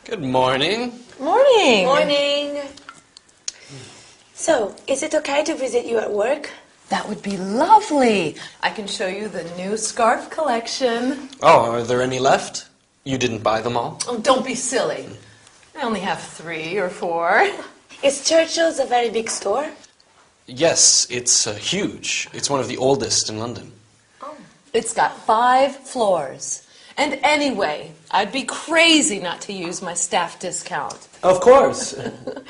Good morning. Morning. Morning. So, is it okay to visit you at work? That would be lovely. I can show you the new scarf collection. Oh, are there any left? You didn't buy them all? Oh, don't be silly. I only have 3 or 4. Is Churchill's a very big store? Yes, it's huge. It's one of the oldest in London. Oh. It's got 5 floors. And anyway, I'd be crazy not to use my staff discount. Of course.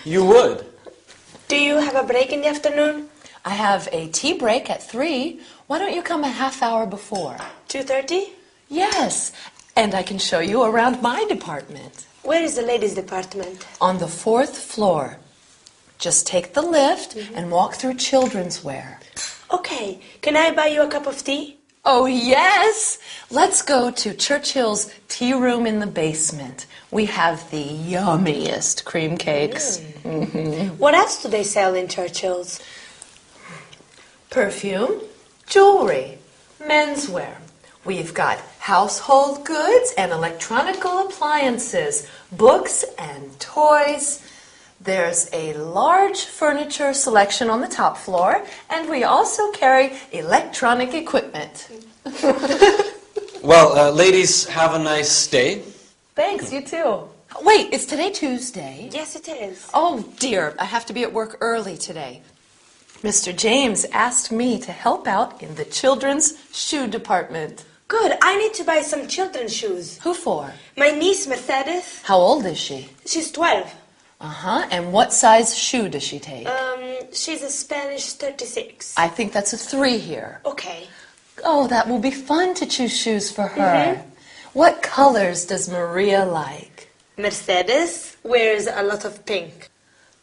You would. Do you have a break in the afternoon? I have a tea break at 3. Why don't you come a half hour before? 2:30? Yes, and I can show you around my department. Where is the ladies' department? On the 4th floor. Just take the lift and walk through children's wear. Okay, can I buy you a cup of tea? Oh, yes! Let's go to Churchill's tea room in the basement. We have the yummiest cream cakes. What else do they sell in Churchill's? Perfume, jewelry, menswear. We've got household goods and electronical appliances, books and toys. There's a large furniture selection on the top floor, and we also carry electronic equipment. Well, ladies, have a nice day. Thanks, you too. Wait, is today Tuesday? Yes, it is. Oh, dear, I have to be at work early today. Mr. James asked me to help out in the children's shoe department. Good, I need to buy some children's shoes. Who for? My niece, Mercedes, How old is she? she's 12. And what size shoe does she take? She's a Spanish 36. I think that's a 3 here. Okay. Oh, that will be fun to choose shoes for her. What colors does Maria like? Mercedes wears a lot of pink.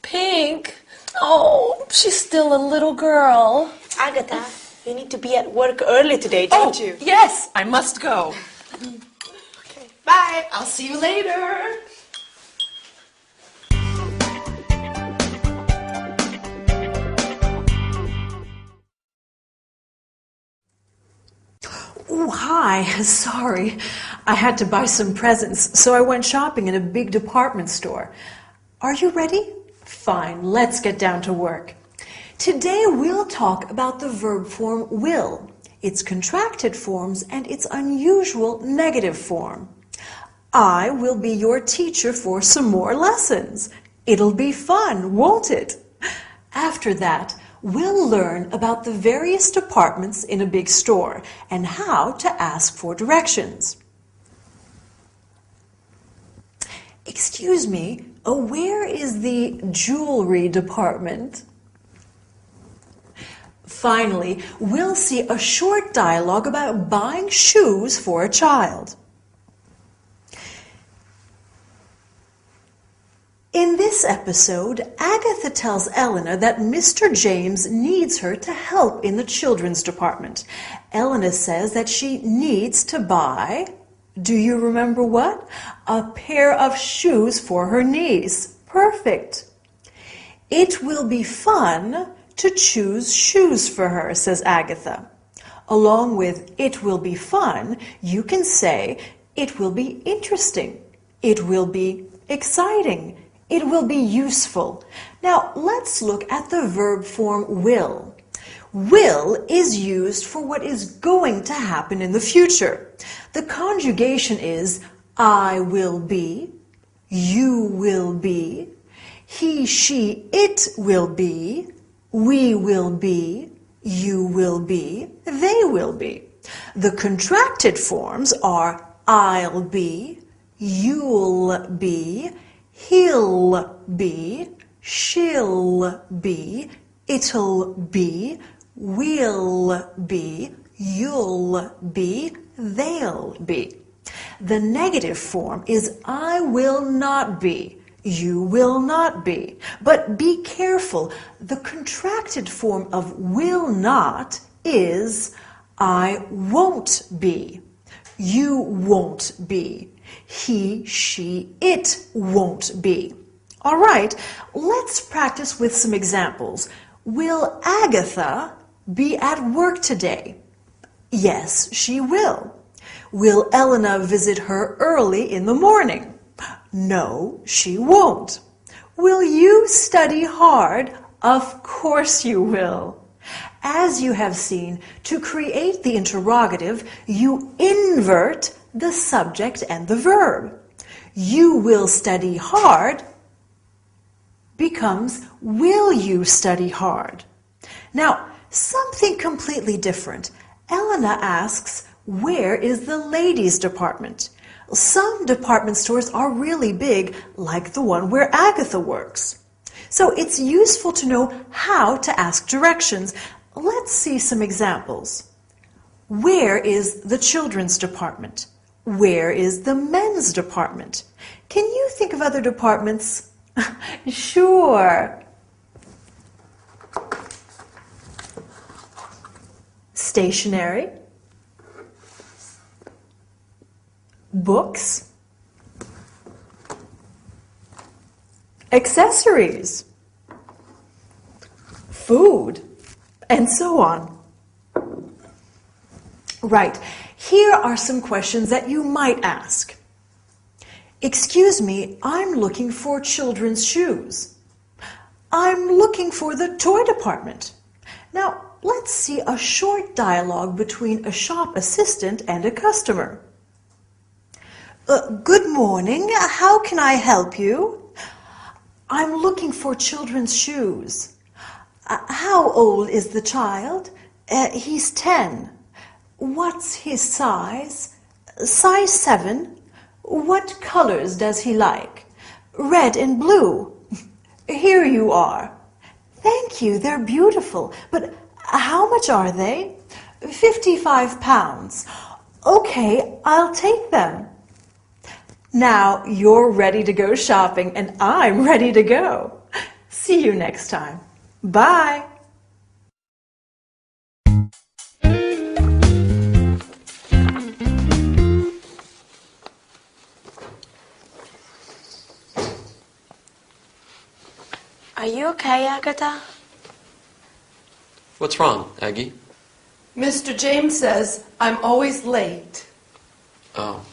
Pink? Oh, she's still a little girl. Agatha, you need to be at work early today, don't you? Yes, I must go. Okay. Bye. I'll see you later. Oh, hi. Sorry. I had to buy some presents, so I went shopping in a big department store. Are you ready? Fine, let's get down to work. Today we'll talk about the verb form will, its contracted forms, and its unusual negative form. I will be your teacher for some more lessons. It'll be fun, won't it? After that, we'll learn about the various departments in a big store and how to ask for directions. Excuse me, where is the jewelry department? Finally, we'll see a short dialogue about buying shoes for a child. In this episode, Agatha tells Elena that Mr. James needs her to help in the children's department. Elena says that she needs to buy, do you remember what? A pair of shoes for her niece. Perfect. It will be fun to choose shoes for her, says Agatha. Along with it will be fun, you can say it will be interesting. It will be exciting. It will be useful. Now, let's look at the verb form will. Will is used for what is going to happen in the future. The conjugation is I will be, you will be, he, she, it will be, we will be, you will be, they will be. The contracted forms are I'll be, you'll be, he'll be, she'll be, it'll be, we'll be, you'll be, they'll be. The negative form is I will not be, you will not be. But be careful, the contracted form of will not is I won't be, you won't be, he, she, it won't be. All right, let's practice with some examples. Will Agatha be at work today? Yes, she will. Will Elena visit her early in the morning? No, she won't. Will you study hard? Of course you will. As you have seen, to create the interrogative, you invert the subject and the verb. You will study hard becomes will you study hard. Now, something completely different. Elena asks, where is the ladies' department? Some department stores are really big, like the one where Agatha works. So it's useful to know how to ask directions. Let's see some examples. Where is the children's department? Where is the men's department? Can you think of other departments? Sure. Stationery. Books. Accessories. Food. And so on. Right. Here are some questions that you might ask. Excuse me, I'm looking for children's shoes. I'm looking for the toy department. Now, let's see a short dialogue between a shop assistant and a customer. Good morning. How can I help you? I'm looking for children's shoes. How old is the child? He's 10. What's his size? Size 7. What colors does he like? Red and blue. Here you are. Thank you, they're beautiful. But how much are they? 55 pounds. Okay, I'll take them. Now you're ready to go shopping and I'm ready to go. See you next time. Bye. Are you okay, Agatha? What's wrong, Aggie? Mr. James says I'm always late. Oh.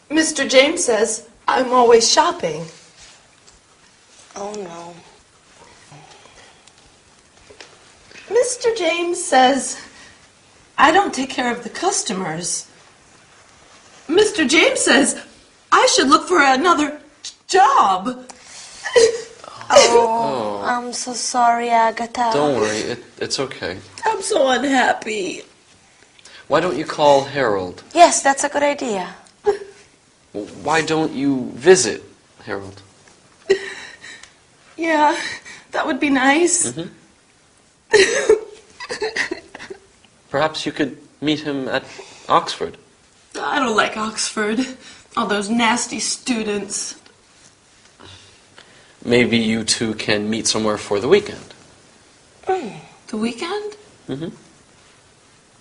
Mr. James says I'm always shopping. Oh, no. Mr. James says I don't take care of the customers. Mr. James says I should look for another job. Oh, I'm so sorry, Agatha. Don't worry, it's okay. I'm so unhappy. Why don't you call Harold? Yes, that's a good idea. Why don't you visit Harold? Yeah, that would be nice. Mm-hmm. Perhaps you could meet him at Oxford. I don't like Oxford. All those nasty students. Maybe you two can meet somewhere for the weekend. The weekend? Mm-hmm.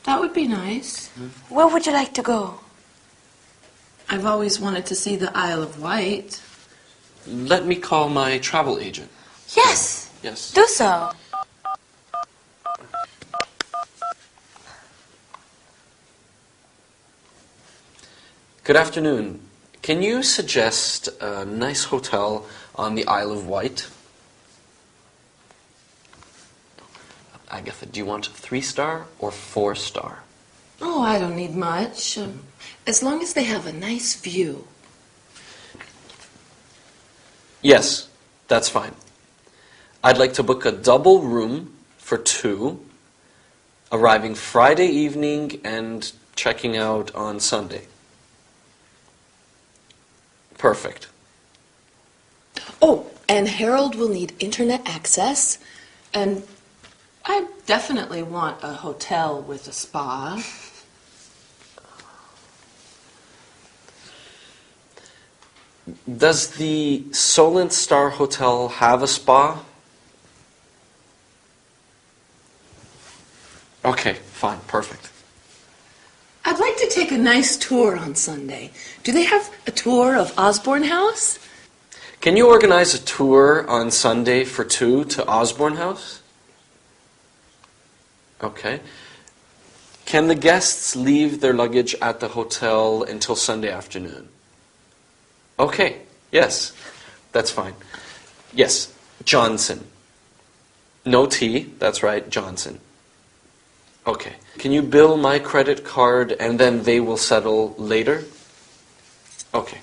That would be nice. Where would you like to go? I've always wanted to see the Isle of Wight. Let me call my travel agent. Yes. Yes. Do so. Good afternoon. Can you suggest a nice hotel on the Isle of Wight? Agatha, do you want 3-star or 4-star? Oh, I don't need much. As long as they have a nice view. Yes, that's fine. I'd like to book a double room for 2, arriving Friday evening and checking out on Sunday. Perfect. Oh, and Harold will need internet access. And I definitely want a hotel with a spa. Does the Solent Star Hotel have a spa? Okay, fine, perfect. I'd like to take a nice tour on Sunday. Do they have a tour of Osborne House? Can you organize a tour on Sunday for 2 to Osborne House? Okay. Can the guests leave their luggage at the hotel until Sunday afternoon? Okay, yes, that's fine. Yes, Johnson. No T, that's right, Johnson. Okay. Can you bill my credit card and then they will settle later? Okay.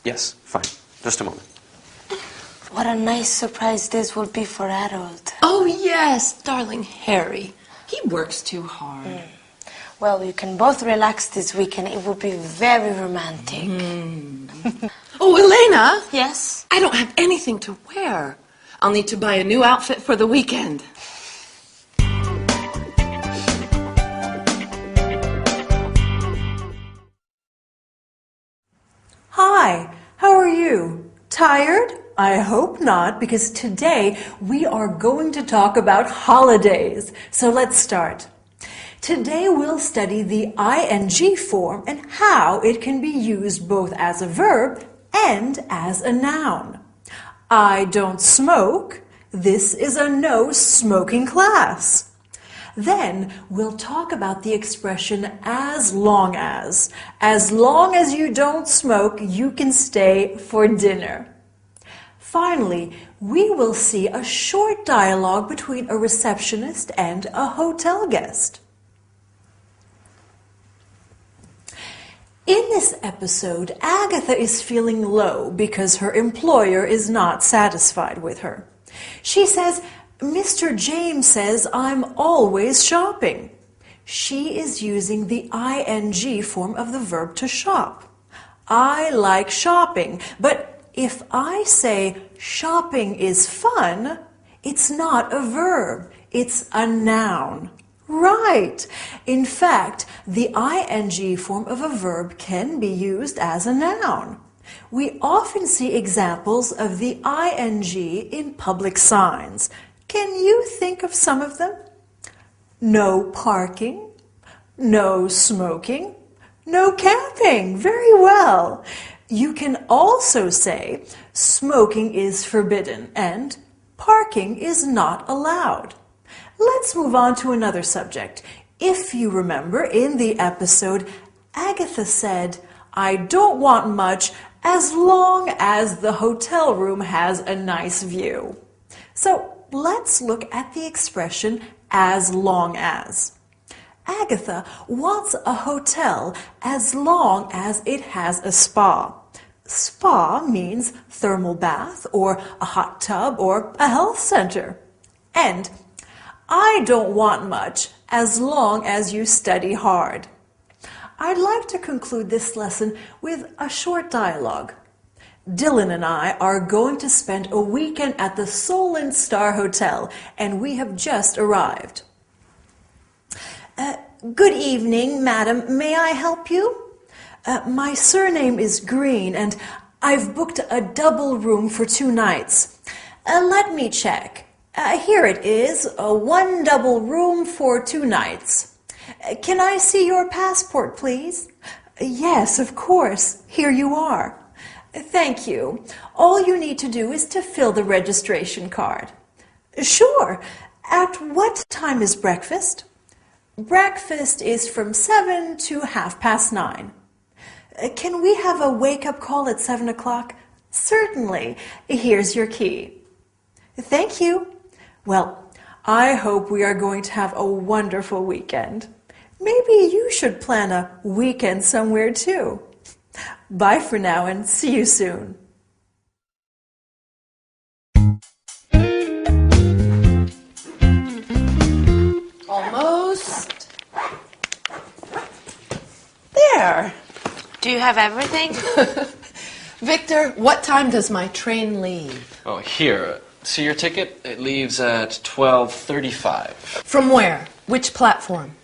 Yes, fine. Just a moment. What a nice surprise this will be for Harold. Oh, yes, darling Harry. He works too hard. Well, you can both relax this weekend. It will be very romantic. Oh, Elena. Yes? I don't have anything to wear. I'll need to buy a new outfit for the weekend. Hi, how are you? Tired? I hope not, because today we are going to talk about holidays. So let's start. Today we'll study the ing form and how it can be used both as a verb and as a noun. I don't smoke. This is a no smoking class. Then we'll talk about the expression as long as. As long as you don't smoke, you can stay for dinner. Finally, we will see a short dialogue between a receptionist and a hotel guest. In this episode, Agatha is feeling low because her employer is not satisfied with her. She says, Mr. James says I'm always shopping. She is using the ing form of the verb to shop. I like shopping, but if I say shopping is fun, it's not a verb, it's a noun. Right. In fact, the ing form of a verb can be used as a noun. We often see examples of the ing in public signs. Can you think of some of them? No parking, no smoking, no camping. Very well. You can also say smoking is forbidden and parking is not allowed. Let's move on to another subject. If you remember, in the episode, Agatha said, I don't want much as long as the hotel room has a nice view. So let's look at the expression as long as. Agatha wants a hotel as long as it has a spa. Spa means thermal bath or a hot tub or a health center. And I don't want much as long as you study hard. I'd like to conclude this lesson with a short dialogue. Dylan and I are going to spend a weekend at the Solent Star Hotel, and we have just arrived. Good evening, madam. May I help you? My surname is Green, and I've booked a double room for 2 nights. Let me check. Here it is, one double room for 2 nights. Can I see your passport, please? Yes, of course. Here you are. Thank you. All you need to do is to fill the registration card. Sure. At what time is breakfast? Breakfast is from 7 to 9:30. Can we have a wake-up call at 7 o'clock? Certainly. Here's your key. Thank you. Well, I hope we are going to have a wonderful weekend. Maybe you should plan a weekend somewhere too. Bye for now and see you soon. Almost. There. Do you have everything? Victor, what time does my train leave? Oh, here. See your ticket? It leaves at 12:35. From where? Which platform?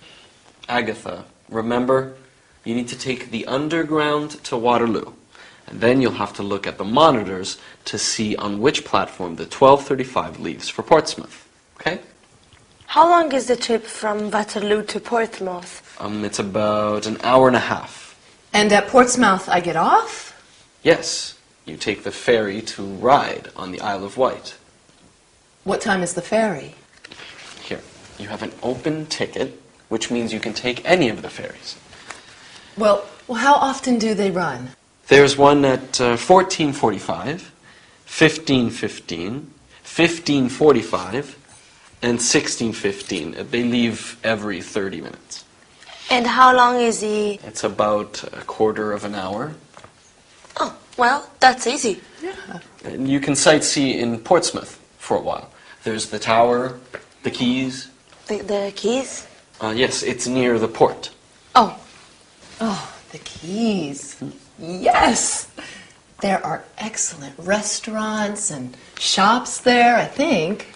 Agatha, remember, you need to take the underground to Waterloo. And then you'll have to look at the monitors to see on which platform the 12:35 leaves for Portsmouth. Okay? How long is the trip from Waterloo to Portsmouth? It's about an hour and a half. And at Portsmouth I get off? Yes, you take the ferry to Ryde on the Isle of Wight. What time is the ferry? Here, you have an open ticket. which means you can take any of the ferries. Well, how often do they run? There's one at 14:45, 15:15, 15:45, and 16:15. They leave every 30 minutes. And how long is the... It's about a quarter of an hour. Oh, well, that's easy. Yeah. And you can sightsee in Portsmouth for a while. There's the tower, the quays. The keys? Yes, it's near the port. Oh, Oh, the Keys. Yes! There are excellent restaurants and shops there, I think.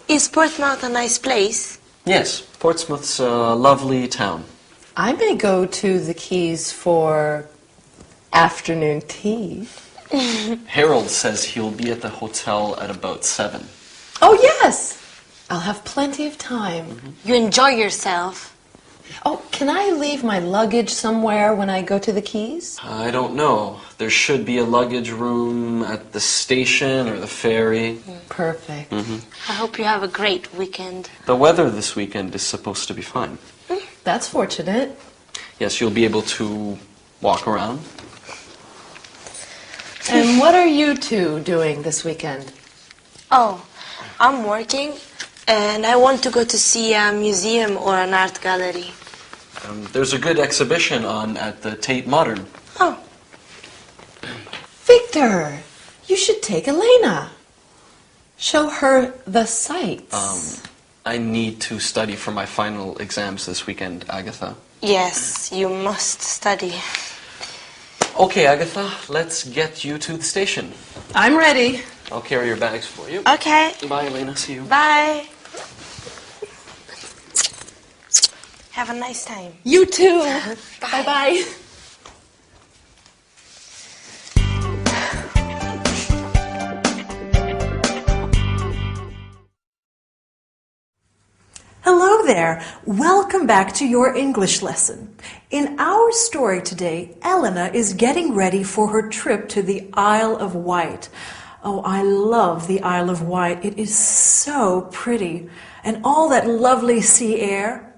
is Portsmouth a nice place? Yes, Portsmouth's a lovely town. I may go to the Keys for afternoon tea. Harold says he'll be at the hotel at about 7. Oh, yes! I'll have plenty of time. You enjoy yourself. Oh, can I leave my luggage somewhere when I go to the Keys? I don't know. There should be a luggage room at the station or the ferry. Perfect. I hope you have a great weekend. The weather this weekend is supposed to be fine. That's fortunate. Yes, you'll be able to walk around. And what are you two doing this weekend? Oh, I'm working and I want to go to see a museum or an art gallery. There's a good exhibition on at the Tate Modern. Oh, Victor, you should take Elena. Show her the sights. I need to study for my final exams this weekend, Agatha. yes, you must study. Okay, Agatha, let's get you to the station. I'm ready. I'll carry your bags for you. Okay, Bye, Elena. See you. bye. Have a nice time. You too. Bye-bye. Hello there. Welcome back to your English lesson. In our story today, Elena is getting ready for her trip to the Isle of Wight. Oh, I love the Isle of Wight. It is so pretty. And all that lovely sea air.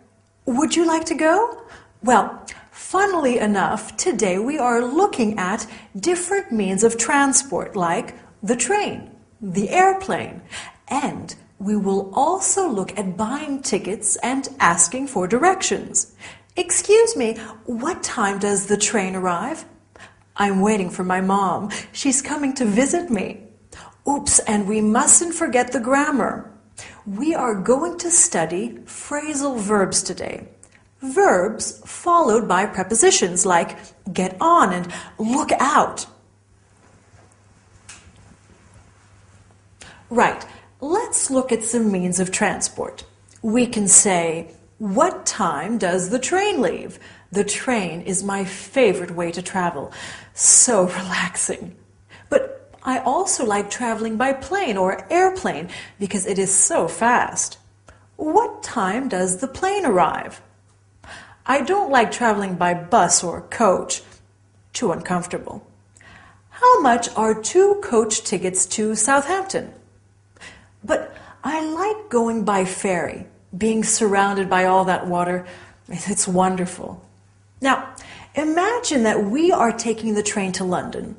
Would you like to go? Well, funnily enough, today we are looking at different means of transport, like the train, the airplane, and we will also look at buying tickets and asking for directions. Excuse me, what time does the train arrive? I'm waiting for my mom. She's coming to visit me. Oops, and we mustn't forget the grammar. We are going to study phrasal verbs today. Verbs followed by prepositions like get on and look out. Right. Let's look at some means of transport. We can say, what time does the train leave? The train is my favorite way to travel. So relaxing. But I also like traveling by plane or airplane because it is so fast. What time does the plane arrive? I don't like traveling by bus or coach. Too uncomfortable. How much are 2 coach tickets to Southampton? But I like going by ferry, being surrounded by all that water. It's wonderful. Now, imagine that we are taking the train to London.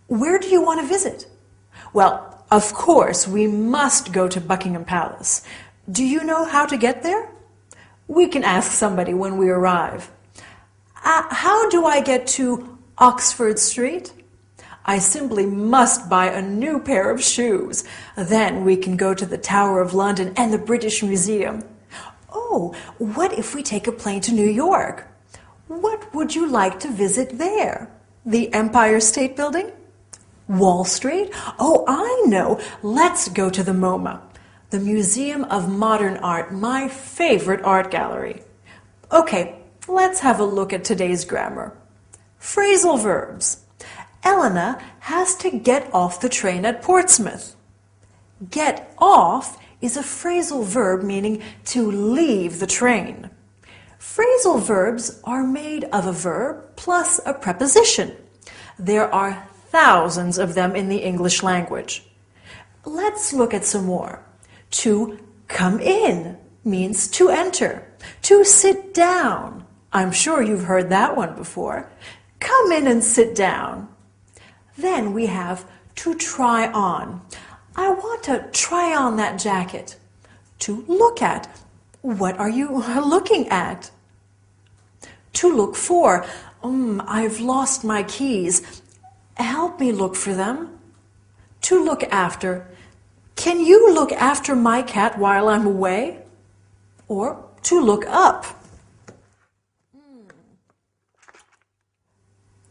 Where do you want to visit? Well, of course, we must go to Buckingham Palace. Do you know how to get there? We can ask somebody when we arrive. How do I get to Oxford Street? I simply must buy a new pair of shoes. Then we can go to the Tower of London and the British Museum. Oh, what if we take a plane to New York? What would you like to visit there? The Empire State Building? Wall Street? Oh, I know. Let's go to the MoMA, the Museum of Modern Art, my favorite art gallery. Okay, let's have a look at today's grammar. Phrasal verbs. Elena has to get off the train at Portsmouth. Get off is a phrasal verb meaning to leave the train. Phrasal verbs are made of a verb plus a preposition. There are thousands of them in the English language. Let's look at some more. To come in, means to enter, to sit down. I'm sure you've heard that one before. Come in and sit down. Then we have to try on. I want to try on that jacket. To look at. What are you looking at? To look for. I've lost my keys. Help me look for them. To look after. Can you look after my cat while I'm away? Or to look up.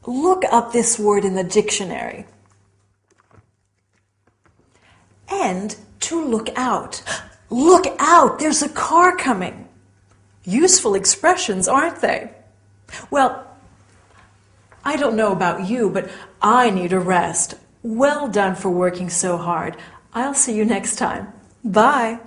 Look up this word in the dictionary. And to look out. Look out, there's a car coming. Useful expressions, aren't they? Well, I don't know about you, but I need a rest. Well done for working so hard. I'll see you next time. Bye.